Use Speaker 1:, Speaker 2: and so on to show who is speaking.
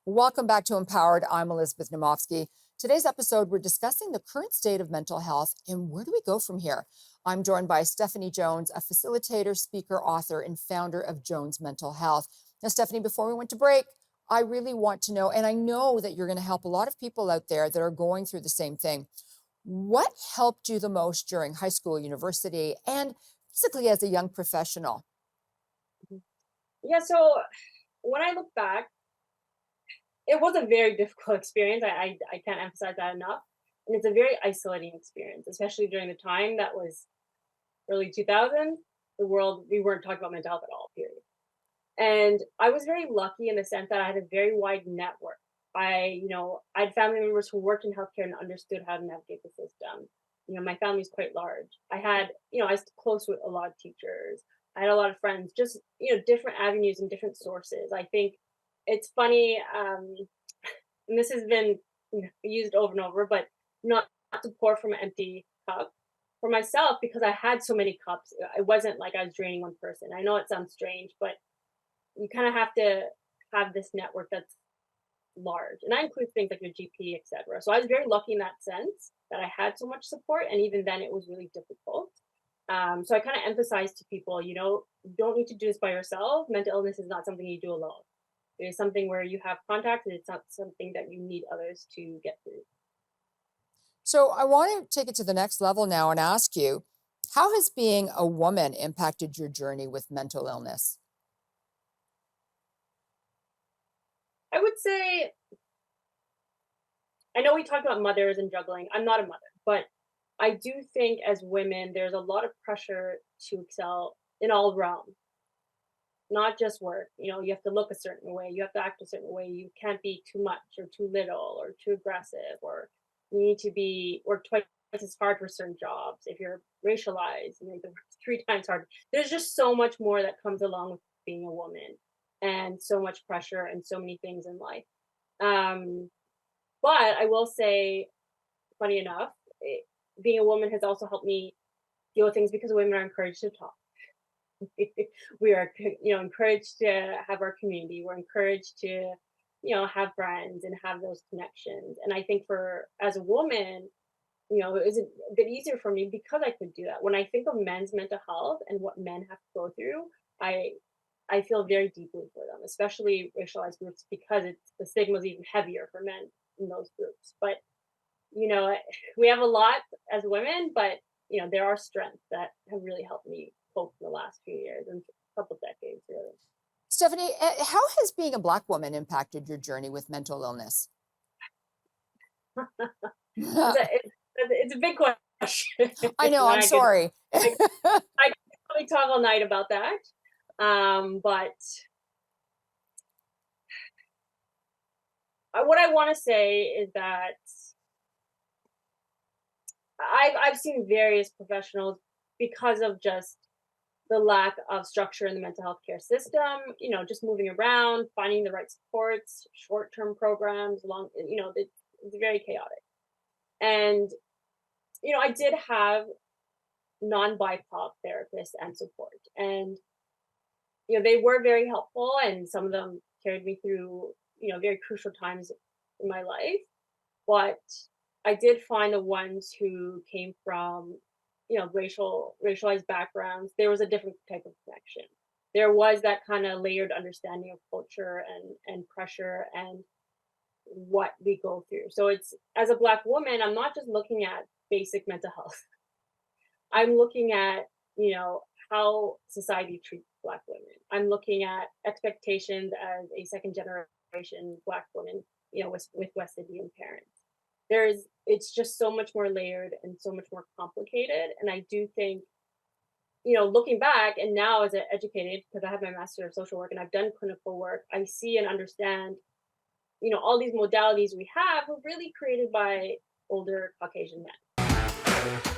Speaker 1: Welcome back to Empowered. I'm Elizabeth Namofsky. Today's episode, we're discussing the current state of mental health and where do we go from here? I'm joined by Stephanie Jones, a facilitator, speaker, author, and founder of Jones Mental Health. Now, Stephanie, before we went to break, I really want to know, and I know that you're going to help a lot of people out there that are going through the same thing. What helped you the most during high school, university, and basically as a young professional?
Speaker 2: Yeah, so when I look back, it was a very difficult experience. I can't emphasize that enough. And it's a very isolating experience, especially during the time that was early 2000s. The world, we weren't talking about mental health at all, period. And I was very lucky in the sense that I had a very wide network. I had family members who worked in healthcare and understood how to navigate the system. My family's quite large. I was close with a lot of teachers. I had a lot of friends, just, different avenues and different sources. I think it's funny, and this has been used over and over, but not to pour from an empty cup. For myself, because I had so many cups, it wasn't like I was draining one person. I know it sounds strange, but you kind of have to have this network that's large. And that includes things like your GP, etc. So I was very lucky in that sense that I had so much support. And even then, it was really difficult. So I kind of emphasize to people, you don't need to do this by yourself. Mental illness is not something you do alone. It is something where you have contact, and it's not something that you need others to get through.
Speaker 1: So I want to take it to the next level now and ask you, how has being a woman impacted your journey with mental illness?
Speaker 2: I would say, I know we talked about mothers and juggling. I'm not a mother, but I do think as women, there's a lot of pressure to excel in all realms, not just work. You have to look a certain way, you have to act a certain way. You can't be too much or too little or too aggressive, or you need to be work twice as hard for certain jobs. If you're racialized, you need to work three times harder. There's just so much more that comes along with being a woman, and so much pressure and so many things in life. Um, but I will say, funny enough, being a woman has also helped me deal with things because women are encouraged to talk. We are, encouraged to have our community. We're encouraged to, have friends and have those connections. And I think for as a woman, it was a bit easier for me because I could do that. When I think of men's mental health and what men have to go through, I I feel very deeply for them, especially racialized groups, because the stigma is even heavier for men in those groups. But you know, we have a lot as women, but there are strengths that have really helped me cope in the last few years and couple decades, really.
Speaker 1: Stephanie, how has being a Black woman impacted your journey with mental illness?
Speaker 2: It's a big question,
Speaker 1: I know,
Speaker 2: and
Speaker 1: I'm sorry.
Speaker 2: I could probably talk all night about that. But what I want to say is that I've seen various professionals, because of just the lack of structure in the mental health care system, just moving around, finding the right supports, short-term programs, it's very chaotic. And, I did have non-BIPOC therapists and support. And, they were very helpful, and some of them carried me through, very crucial times in my life. But I did find the ones who came from, racialized backgrounds, there was a different type of connection. There was that kind of layered understanding of culture and pressure and what we go through. So it's, as a Black woman, I'm not just looking at basic mental health. I'm looking at, how society treats Black women. I'm looking at expectations as a second generation Black woman, with West Indian parents. It's just so much more layered and so much more complicated. And I do think, looking back and now as an educated, because I have my master of social work and I've done clinical work, I see and understand, all these modalities we have were really created by older Caucasian men.